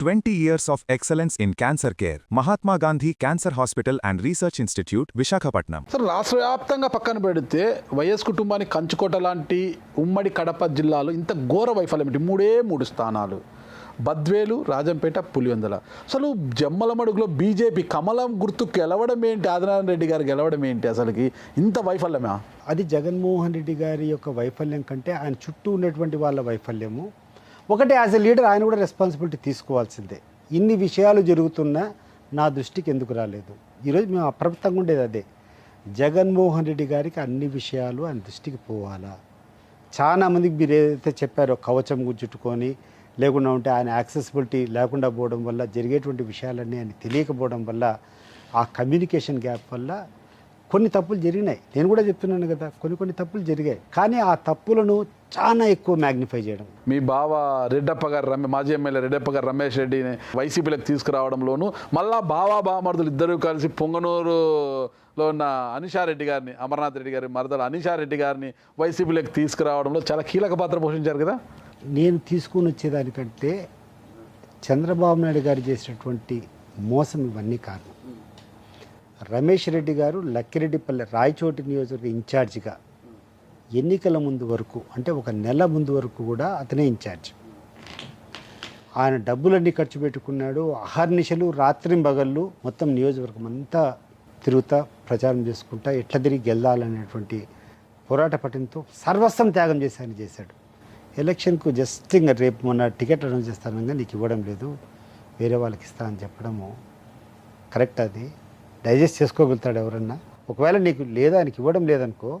20 years of excellence in cancer care. Mahatma Gandhi Cancer Hospital and Research Institute, Visakhapatnam. Sir రాష్ట్ర వ్యాప్తంగా పక్కన పెడితే YS కుటుంబానికి కంచుకోట లాంటి ఉమ్మడి కడప జిల్లాలో ఇంత ఘోర వైఫల్యం ఏంటి? మూడు స్థానాలు, బద్వేలు, రాజంపేట, పులివెందుల. అసలు జమ్మలమడుగులో బీజేపీ కమలం గుర్తు గెలవడం ఏంటి? ఆదినారాయణ రెడ్డి గారు గెలవడం ఏంటి? అసలుకి ఇంత వైఫల్యమా? అది జగన్మోహన్ రెడ్డి గారి యొక్క వైఫల్యం కంటే ఆయన చుట్టూ ఉన్నటువంటి వాళ్ళ వైఫల్యము. ఒకటే, యాజ్ ఎ లీడర్ ఆయన కూడా రెస్పాన్సిబిలిటీ తీసుకోవాల్సిందే. ఇన్ని విషయాలు జరుగుతున్నా నా దృష్టికి ఎందుకు రాలేదు? ఈరోజు మేము అప్రమత్తంగా ఉండేది అదే, జగన్మోహన్ రెడ్డి గారికి అన్ని విషయాలు ఆయన దృష్టికి పోవాలా. చాలామందికి మీరు ఏదైతే చెప్పారో కవచం గుచ్చుట్టుకొని లేకుండా ఉంటే ఆయన యాక్సెసిబిలిటీ లేకుండా పోవడం వల్ల జరిగేటువంటి విషయాలన్నీ ఆయన తెలియకపోవడం వల్ల, ఆ కమ్యూనికేషన్ గ్యాప్ వల్ల కొన్ని తప్పులు జరిగినాయి. నేను కూడా చెప్తున్నాను కదా, కొన్ని తప్పులు జరిగాయి. కానీ ఆ తప్పులను చాలా ఎక్కువ మ్యాగ్నిఫై చేయడం. మీ బావ రెడ్డప్ప గారు, మాజీ ఎమ్మెల్యే రెడ్డప్ప గారు రమేష్ రెడ్డిని వైసీపీలోకి తీసుకురావడంలోనూ, మళ్ళా బావమరుదులు ఇద్దరు కలిసి పొంగనూరులో ఉన్న అనిషారెడ్డి గారిని, అమర్నాథ్ రెడ్డి గారి మరదలు అనిషారెడ్డి గారిని వైసీపీలోకి తీసుకురావడంలో చాలా కీలక పాత్ర పోషించారు కదా. నేను తీసుకుని వచ్చేదానికంటే చంద్రబాబు నాయుడు గారు చేసినటువంటి మోసం ఇవన్నీ కారణం. రమేష్ రెడ్డి గారు లక్కిరెడ్డిపల్లి రాయచోటి నియోజకవర్గ ఇన్ఛార్జిగా ఎన్నికల ముందు వరకు, అంటే ఒక నెల ముందు వరకు కూడా అతనే ఇన్ఛార్జ్. ఆయన డబ్బులన్నీ ఖర్చు పెట్టుకున్నాడు. అహర్నిశలు రాత్రింబగళ్ళు మొత్తం నియోజకవర్గం అంతా తిరుగుతా ప్రచారం చేసుకుంటా ఎట్లా తిరిగి గెలవాలనేటువంటి పోరాట పటింతో సర్వస్వం త్యాగం చేసి ఆయన చేశాడు. ఎలక్షన్కు జస్ట్ ఇంకా రేపు మొన్న టికెట్ అనౌన్స్ చేస్తానగా నీకు ఇవ్వడం లేదు, వేరే వాళ్ళకి ఇస్తా అని చెప్పడము కరెక్ట్? అది డైజెస్ట్ చేసుకోగలుగుతాడు ఎవరన్నా? ఒకవేళ నీకు లేదా ఆయనకి ఇవ్వడం లేదనుకో,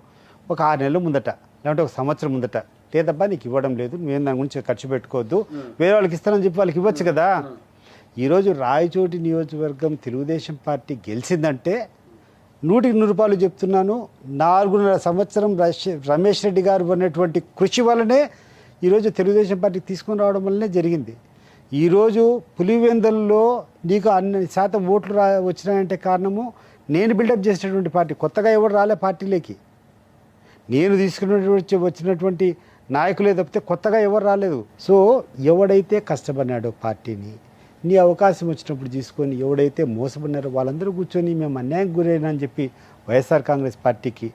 ఒక 6 నెలల ముందట లేదంటే ఒక సంవత్సరం ముందట, లేదబ్బా నీకు ఇవ్వడం లేదు, నువ్వేం దాని గురించి ఖర్చు పెట్టుకోవద్దు, వేరే వాళ్ళకి ఇస్తానని చెప్పి వాళ్ళకి ఇవ్వచ్చు కదా. ఈరోజు రాయచోటి నియోజకవర్గం తెలుగుదేశం పార్టీ గెలిచిందంటే 100కి 100 చెప్తున్నాను, 4.5 సంవత్సరం రమేష్ రెడ్డి గారు ఉన్నటువంటి కృషి వల్లనే ఈరోజు తెలుగుదేశం పార్టీకి తీసుకొని రావడం వల్లనే జరిగింది. ఈరోజు పులివెందుల్లో నీకు అన్ని శాతం ఓట్లు వచ్చినాయంటే కారణము నేను బిల్డప్ చేసినటువంటి పార్టీ. కొత్తగా ఎవరు రాలే పార్టీలోకి, నేను తీసుకున్నటువంటి వచ్చినటువంటి నాయకులే తప్పితే కొత్తగా ఎవరు రాలేదు. సో ఎవడైతే కష్టపడినాడో పార్టీని, నీ అవకాశం వచ్చినప్పుడు తీసుకొని, ఎవడైతే మోసపడినారో వాళ్ళందరూ కూర్చొని మేము అన్యాయం గురైనా అని చెప్పి వైఎస్ఆర్ కాంగ్రెస్ పార్టీకి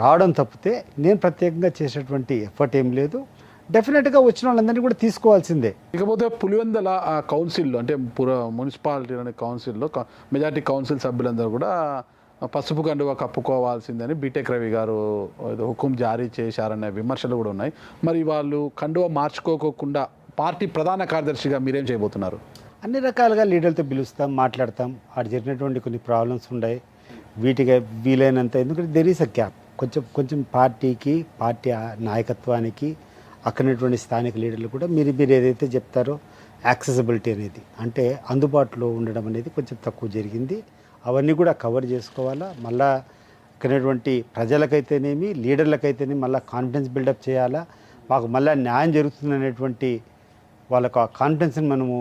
రావడం తప్పితే నేను ప్రత్యేకంగా చేసేటువంటి ఎఫర్ట్ ఏం లేదు. డెఫినెట్గా వచ్చిన వాళ్ళందరినీ కూడా తీసుకోవాల్సిందే. ఇకపోతే పులివెందుల కౌన్సిల్లో, అంటే మున్సిపాలిటీ అనే కౌన్సిల్లో మెజార్టీ కౌన్సిల్ సభ్యులందరూ కూడా పసుపు కండువా కప్పుకోవాల్సిందని బీటెక్ రవి గారు హుకుం జారీ చేశారనే విమర్శలు కూడా ఉన్నాయి. మరి వాళ్ళు కండువా మార్చుకోకుండా పార్టీ ప్రధాన కార్యదర్శిగా మీరేం చేయబోతున్నారు? అన్ని రకాలుగా లీడర్లతో పిలుస్తాం, మాట్లాడతాం. ఆడ జరిగినటువంటి కొన్ని ప్రాబ్లమ్స్ ఉన్నాయి, వీటికి వీలైనంత, ఎందుకంటే దెర్ ఈస్ అ గ్యాప్. కొంచెం పార్టీకి, పార్టీ నాయకత్వానికి, అక్కడటువంటి స్థానిక లీడర్లు కూడా మీరు ఏదైతే చెప్తారో యాక్సెసిబిలిటీ అనేది, అంటే అందుబాటులో ఉండడం అనేది కొంచెం తక్కువ జరిగింది. అవన్నీ కూడా కవర్ చేసుకోవాలా. మళ్ళా ఇక్కడటువంటి ప్రజలకైతేనేమి, లీడర్లకైతేనేమి మళ్ళీ కాన్ఫిడెన్స్ బిల్డప్ చేయాలా. మాకు మళ్ళీ న్యాయం జరుగుతుందనేటువంటి వాళ్ళకు ఆ కాన్ఫిడెన్స్ని మనము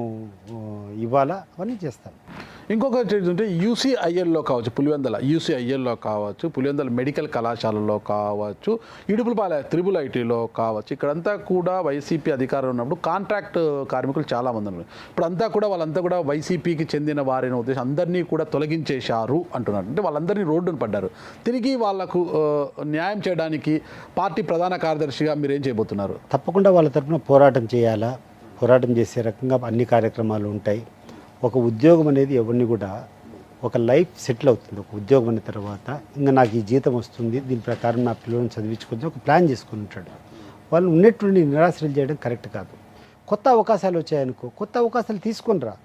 ఇవ్వాలా. అవన్నీ చేస్తాం. ఇంకొకటి ఏంటంటే యూసీఐఎల్లో కావచ్చు, పులివెందుల యూసీఐఎల్లో కావచ్చు, పులివెందుల మెడికల్ కళాశాలలో కావచ్చు, ఇడుపులపాలెం త్రిబుల్ ఐటీలో కావచ్చు, ఇక్కడంతా కూడా వైసీపీ అధికారం ఉన్నప్పుడు కాంట్రాక్ట్ కార్మికులు చాలామంది ఉన్నారు. ఇప్పుడు అంతా కూడా వాళ్ళంతా కూడా వైసీపీకి చెందిన వారిని ఉద్దేశం అందరినీ కూడా తొలగించేశారు అంటున్నారు. అంటే వాళ్ళందరినీ రోడ్డును పడ్డారు. తిరిగి వాళ్లకు న్యాయం చేయడానికి పార్టీ ప్రధాన కార్యదర్శిగా మీరేం చేయబోతున్నారు? తప్పకుండా వాళ్ళ తరఫున పోరాటం చేయాలా. పోరాటం చేసే రకంగా అన్ని కార్యక్రమాలు ఉంటాయి. ఒక ఉద్యోగం అనేది ఎవరిని కూడా, ఒక లైఫ్ సెటిల్ అవుతుంది ఒక ఉద్యోగం అయిన తర్వాత. ఇంకా నాకు ఈ జీతం వస్తుంది, దీని ప్రకారం నా పిల్లలను చదివించుకొని ఒక ప్లాన్ చేసుకుని ఉంటాడు. వాళ్ళు ఉన్నటువంటి నిరాశలు చేయడం కరెక్ట్ కాదు. కొత్త అవకాశాలు వచ్చాయనుకో, కొత్త అవకాశాలు తీసుకొని రా.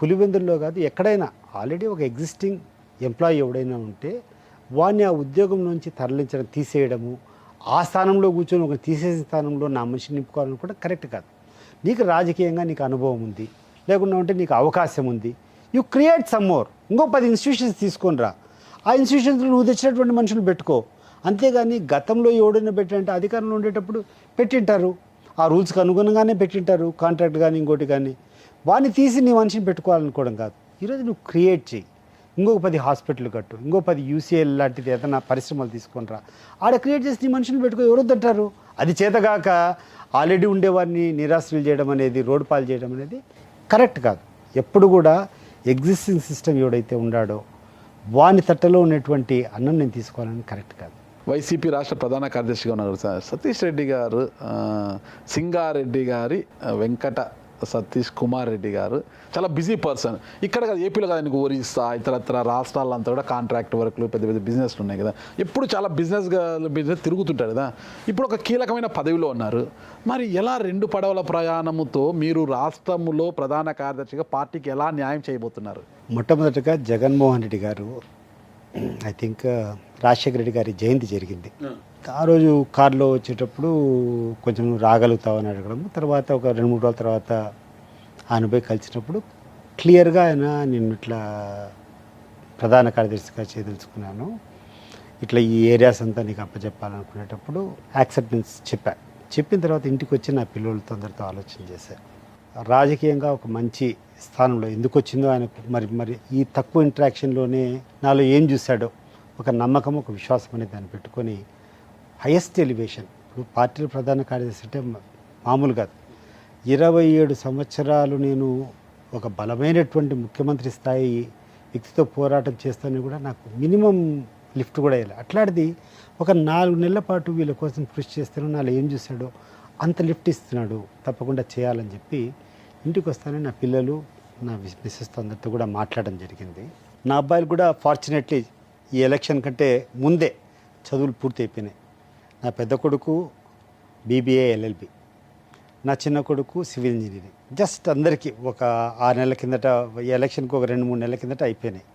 పులివెందుల్లో కాదు, ఎక్కడైనా ఆల్రెడీ ఒక ఎగ్జిస్టింగ్ ఎంప్లాయీ ఎవడైనా ఉంటే వాడిని ఆ ఉద్యోగం నుంచి తరలించడం, తీసేయడము, ఆ స్థానంలో కూర్చొని ఒక తీసేసిన స్థానంలో నా మనిషిని నింపుకోవాలని కూడా కరెక్ట్ కాదు. నీకు రాజకీయంగా నీకు అనుభవం ఉంది, లేకుండా ఉంటే నీకు అవకాశం ఉంది, యూ క్రియేట్ సమ్ మోర్. ఇంకో 10 ఇన్స్టిట్యూషన్స్ తీసుకొని రా. ఆ ఇన్స్టిట్యూషన్స్లో నువ్వు తెచ్చినటువంటి మనుషులు పెట్టుకో. అంతేగాని గతంలో ఎవడైనా పెట్టంటే అధికారంలో ఉండేటప్పుడు పెట్టింటారు, ఆ రూల్స్కి అనుగుణంగానే పెట్టింటారు, కాంట్రాక్ట్ కానీ ఇంకోటి కానీ. వాడిని తీసి నీ మనిషిని పెట్టుకోవాలనుకోవడం కాదు. ఈరోజు నువ్వు క్రియేట్ చేయి. ఇంకొక 10 హాస్పిటల్ కట్టు, ఇంకో 10 యూసీఎల్ లాంటిది ఏదైనా పరిశ్రమలు తీసుకొని రా. ఆడ క్రియేట్ చేసి నీ మనుషులు పెట్టుకో. ఎవరు వద్దంటారు? అది చేతగాక ఆల్రెడీ ఉండేవాడిని నిరాశ్రయులు చేయడం అనేది, రోడ్డు పాలు చేయడం అనేది కరెక్ట్ కాదు. ఎప్పుడు కూడా ఎగ్జిస్టింగ్ సిస్టమ్ ఎవడైతే ఉన్నాడో వాని తట్టలో ఉన్నటువంటి అన్నం నేను తీసుకోవాలని కరెక్ట్ కాదు. వైసీపీ రాష్ట్ర ప్రధాన కార్యదర్శిగా ఉన్నారు సార్ సతీష్ రెడ్డి గారు, సింగారెడ్డి గారి వెంకట సతీష్ కుమార్ రెడ్డి గారు చాలా బిజీ పర్సన్. ఇక్కడ కదా ఏపీలో కదా ఆయనకు ఒరిస్సా ఇతరత్ర రాష్ట్రాలంతా కూడా కాంట్రాక్ట్ వర్క్లు పెద్ద పెద్ద బిజినెస్లు ఉన్నాయి కదా, ఎప్పుడు చాలా బిజినెస్ తిరుగుతుంటాడు కదా. ఇప్పుడు ఒక కీలకమైన పదవిలో ఉన్నారు. మరి ఎలా 2 పడవల ప్రయాణముతో మీరు రాష్ట్రంలో ప్రధాన కార్యదర్శిగా పార్టీకి ఎలా న్యాయం చేయబోతున్నారు? మొట్టమొదటిగా జగన్మోహన్ రెడ్డి గారు ఐ థింక్ రాజశేఖర రెడ్డి గారి జయంతి జరిగింది. ఆ రోజు కారులో వచ్చేటప్పుడు కొంచెం రాగలుగుతామని అడగడం, తర్వాత ఒక 2-3 రోజుల తర్వాత ఆయన పోయి కలిసినప్పుడు క్లియర్గా ఆయన నేను ఇట్లా ప్రధాన కార్యదర్శిగా చేయదలుచుకున్నాను, ఇట్లా ఈ ఏరియాస్ అంతా నీకు అప్పచెప్పాలనుకునేటప్పుడు యాక్సెప్టెన్స్ చెప్పిన తర్వాత ఇంటికి వచ్చి నా పిల్లలతో అందరితో ఆలోచన చేశాను. రాజకీయంగా ఒక మంచి స్థానంలో ఎందుకు వచ్చిందో ఆయనకు మరి ఈ తక్కువ ఇంటరాక్షన్లోనే నాలో ఏం చూశాడో ఒక నమ్మకం, ఒక విశ్వాసం అనేది దాన్ని పెట్టుకొని హైయెస్ట్ ఎలివేషన్. ఇప్పుడు పార్టీల ప్రధాన కార్యదర్శి అంటే మామూలు కాదు. 27 సంవత్సరాలు నేను ఒక బలమైనటువంటి ముఖ్యమంత్రి స్థాయి వ్యక్తితో పోరాటం చేస్తానని కూడా నాకు మినిమం లిఫ్ట్ కూడా వేయాలి. అట్లాంటిది ఒక 4 నెలల పాటు వీళ్ళ కోసం కృషి చేస్తాను, నాలో ఏం చూశాడో అంత లిఫ్ట్ ఇస్తున్నాడు, తప్పకుండా చేయాలని చెప్పి ఇంటికి వస్తానని నా పిల్లలు నా మిస్సెస్తో అందరితో కూడా మాట్లాడడం జరిగింది. నా అబ్బాయిలు కూడా ఫార్చునేట్లీ ఈ ఎలక్షన్ కంటే ముందే చదువులు పూర్తి అయిపోయినాయి. నా పెద్ద కొడుకు BBA LLB, నా చిన్న కొడుకు సివిల్ ఇంజనీరింగ్. జస్ట్ అందరికీ ఒక 6 నెలల కిందట, ఎలక్షన్కి ఒక 2-3 నెలల కిందట అయిపోయినాయి.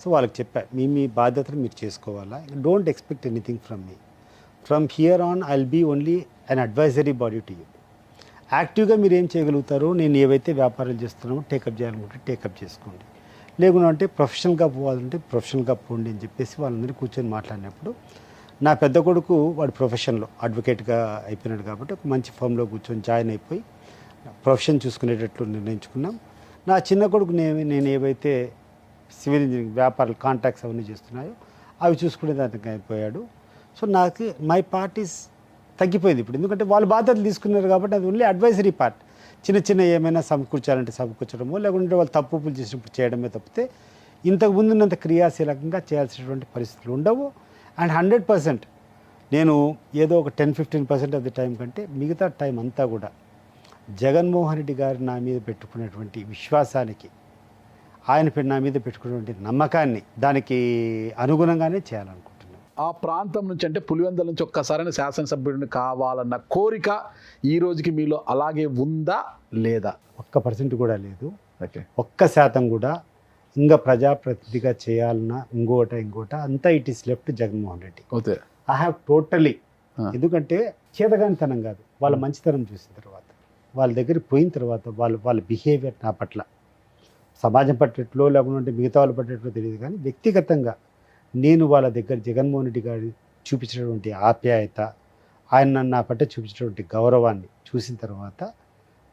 సో వాళ్ళకి చెప్పా, మీ బాధ్యతలు మీరు చేసుకోవాలా, don't expect anything from me. From here on I will be only an advisory body to you. యాక్టివ్గా మీరు ఏం చేయగలుగుతారో, నేను ఏవైతే వ్యాపారాలు చేస్తున్నామో టేకప్ చేయాలనుకుంటే టేకప్ చేసుకోండి, లేకుండా అంటే ప్రొఫెషనల్గా పోవాలంటే ప్రొఫెషనల్గా పోండి అని చెప్పేసి వాళ్ళందరూ కూర్చొని మాట్లాడినప్పుడు, నా పెద్ద కొడుకు వాడి ప్రొఫెషన్లో అడ్వకేట్గా అయిపోయినాడు కాబట్టి ఒక మంచి ఫర్మ్లో కూర్చొని జాయిన్ అయిపోయి ప్రొఫెషన్ చూసుకునేటట్లు నిర్ణయించుకున్నాం. నా చిన్న కొడుకు నేను ఏవైతే సివిల్ ఇంజనీరింగ్ వ్యాపారాలు కాంట్రాక్ట్స్ అవన్నీ చేస్తున్నాయో అవి చూసుకునే దానికి అయిపోయాడు. సో నాకు మై పార్టీస్ తగ్గిపోయింది ఇప్పుడు, ఎందుకంటే వాళ్ళు బాధ్యతలు తీసుకున్నారు కాబట్టి అది ఓన్లీ అడ్వైజరీ పార్ట్. చిన్న ఏమైనా సమకూర్చాలంటే సమకూర్చడమో, లేకుంటే వాళ్ళు తప్పులు చేసినప్పుడు చేయడమే తప్పితే ఇంతకు ముందున్నంత క్రియాశీలకంగా చేయాల్సినటువంటి పరిస్థితులు ఉండవు. అండ్ 100% నేను ఏదో ఒక 10-15% ఆఫ్ ది టైం కంటే మిగతా టైం అంతా కూడా జగన్మోహన్ రెడ్డి గారు నా మీద పెట్టుకున్నటువంటి విశ్వాసానికి, ఆయన నా మీద పెట్టుకున్నటువంటి నమ్మకాన్ని దానికి అనుగుణంగానే చేయాలనుకుంటున్నాను. ఆ ప్రాంతం నుంచి అంటే పులివెందుల నుంచి ఒక్కసారైనా శాసనసభ్యుడిని కావాలన్న కోరిక ఈ రోజుకి మీలో అలాగే ఉందా లేదా? 1% కూడా లేదు. ఓకే, 1% కూడా ఇంకా ప్రజాప్రతినిధిగా చేయాలన్నా ఇంకోట అంతా it is left Jaganmohan Reddy. Okay, I have totally, ఎందుకంటే చేతగానితనం కాదు, వాళ్ళ మంచితనం చూసిన తర్వాత, వాళ్ళ దగ్గరికి పోయిన తర్వాత వాళ్ళ బిహేవియర్ నా పట్ల, సమాజం పట్టేట్లో లేకుంటే మిగతా వాళ్ళు పట్టేట్లో తెలియదు, కానీ వ్యక్తిగతంగా నేను వాళ్ళ దగ్గర జగన్మోహన్ రెడ్డి గారు చూపించినటువంటి ఆప్యాయత, ఆయన నా పట్ల చూపించినటువంటి గౌరవాన్ని చూసిన తర్వాత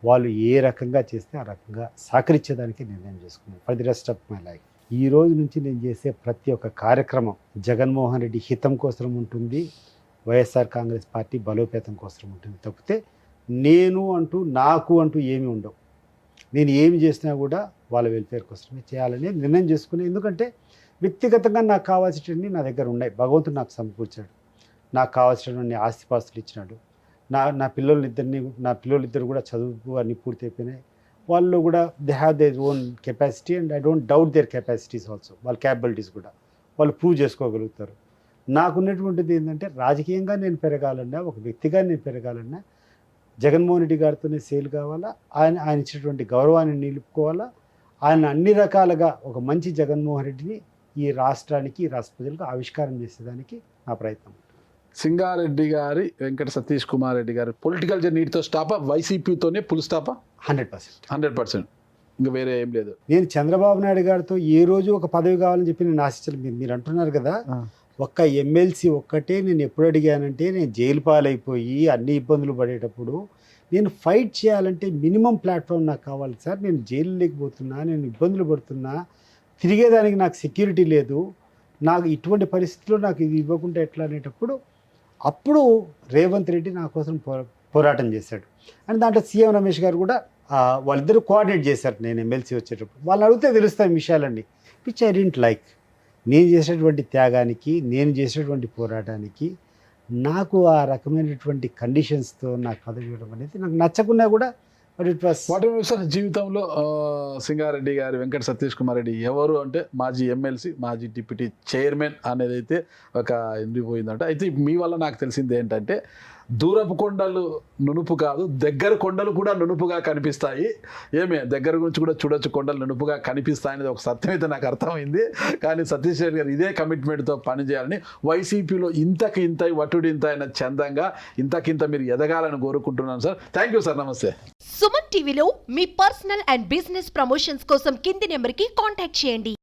వాళ్ళు ఏ రకంగా చేస్తే ఆ రకంగా సహకరించేదానికి నిర్ణయం చేసుకున్నాను for the rest of my life. ఈ రోజు నుంచి నేను చేసే ప్రతి ఒక్క కార్యక్రమం జగన్మోహన్ రెడ్డి హితం కోసం ఉంటుంది, వైఎస్ఆర్ కాంగ్రెస్ పార్టీ బలోపేతం కోసం ఉంటుంది తప్పితే నాకు అంటూ ఏమీ ఉండవు. నేను ఏమి చేసినా కూడా వాళ్ళ వెల్ఫేర్ కోసమే చేయాలని నిర్ణయం చేసుకున్నాను. ఎందుకంటే వ్యక్తిగతంగా నాకు కావాల్సినవన్నీ నా దగ్గర ఉన్నాయి, భగవంతుడు నాకు సమకూర్చాడు, నాకు కావాల్సినటువంటి ఆస్తిపాస్తులు ఇచ్చినాడు. నా పిల్లలిద్దరు కూడా చదువు అన్నీ పూర్తి అయిపోయినాయి. వాళ్ళు కూడా they have their own capacity and I don't doubt their capacities also. వాళ్ళ క్యాపబిలిటీస్ కూడా వాళ్ళు ప్రూవ్ చేసుకోగలుగుతారు. నాకున్నటువంటిది ఏంటంటే రాజకీయంగా నేను పెరగాలన్నా, ఒక వ్యక్తిగా నేను పెరగాలన్నా జగన్మోహన్ రెడ్డి గారితోనే సేల్ కావాలా, ఆయన ఇచ్చినటువంటి గౌరవాన్ని నిలుపుకోవాలా, ఆయన అన్ని రకాలుగా ఒక మంచి జగన్మోహన్ రెడ్డిని ఈ రాష్ట్రానికి, ఈ రాష్ట్ర ప్రజలకు ఆవిష్కారం చేసేదానికి నా ప్రయత్నం. సింగారెడ్డి గారి వెంకట సతీష్ కుమార్ రెడ్డి గారి పొలిటికల్ జర్నీతో స్టాపా, వైసీపీతోనే ఫుల్ స్టాపా? 100%. ఇంకా వేరే ఏం లేదు. నేను చంద్రబాబు నాయుడు గారితో ఏ రోజు ఒక పదవి కావాలని చెప్పి నేను ఆశించలేదు. మీరు అంటున్నారు కదా, ఒక్క ఎమ్మెల్సీ ఒక్కటే నేను ఎప్పుడు అడిగానంటే, నేను జైలు పాలైపోయి అన్ని ఇబ్బందులు పడేటప్పుడు నేను ఫైట్ చేయాలంటే మినిమం ప్లాట్ఫామ్ నాకు కావాలి సార్, నేను జైలు లేకపోతున్నా, నేను ఇబ్బందులు పడుతున్నా, తిరిగేదానికి నాకు సెక్యూరిటీ లేదు, నాకు ఇటువంటి పరిస్థితుల్లో నాకు ఇది ఇవ్వకుండా ఎట్లా అనేటప్పుడు అప్పుడు రేవంత్ రెడ్డి నా కోసం పోరాటం చేశాడు. అండ్ దాంట్లో సీఎం రమేష్ గారు కూడా వాళ్ళిద్దరూ కోఆర్డినేట్ చేశారు నేను ఎమ్మెల్సీ వచ్చేటప్పుడు. వాళ్ళని అడిగితే తెలుస్తాయి విషయాలన్నీ, విచ్ ఐ డెంట్ లైక్. నేను చేసేటువంటి త్యాగానికి, నేను చేసేటువంటి పోరాటానికి నాకు ఆ రకమైనటువంటి కండిషన్స్తో నాకు పదవి ఇవ్వడం అనేది నాకు నచ్చకున్నా కూడా, బట్ ఇట్ వాస్ వాటి సార్ జీవితంలో సింగారెడ్డి గారు, వెంకట సతీష్ కుమార్ రెడ్డి ఎవరు అంటే మాజీ ఎమ్మెల్సీ, మాజీ డిప్యూటీ చైర్మన్ అనేది అయితే ఒక ఎండిపోయిందంట. అయితే మీ వల్ల నాకు తెలిసింది ఏంటంటే దూరపు కొండలు నునుపు కాదు, దగ్గర కొండలు కూడా నునుపుగా కనిపిస్తాయి. ఏమే దగ్గర గురించి కూడా చూడొచ్చు, కొండలు నునుపుగా కనిపిస్తాయి అనేది ఒక సత్యం అయితే నాకు అర్థమైంది. కానీ సతీష్ రెడ్డి గారు ఇదే కమిట్మెంట్తో పనిచేయాలని, వైసీపీలో ఇంత వటుడు ఇంత అయిన చందంగా ఇంతకింత మీరు ఎదగాలని కోరుకుంటున్నాను సార్. థ్యాంక్ యూ సార్, నమస్తే. సుమన్ టీవీలో మీ పర్సనల్ అండ్ బిజినెస్ ప్రమోషన్స్ కోసం కింది నెంబర్కి కాంటాక్ట్ చేయండి.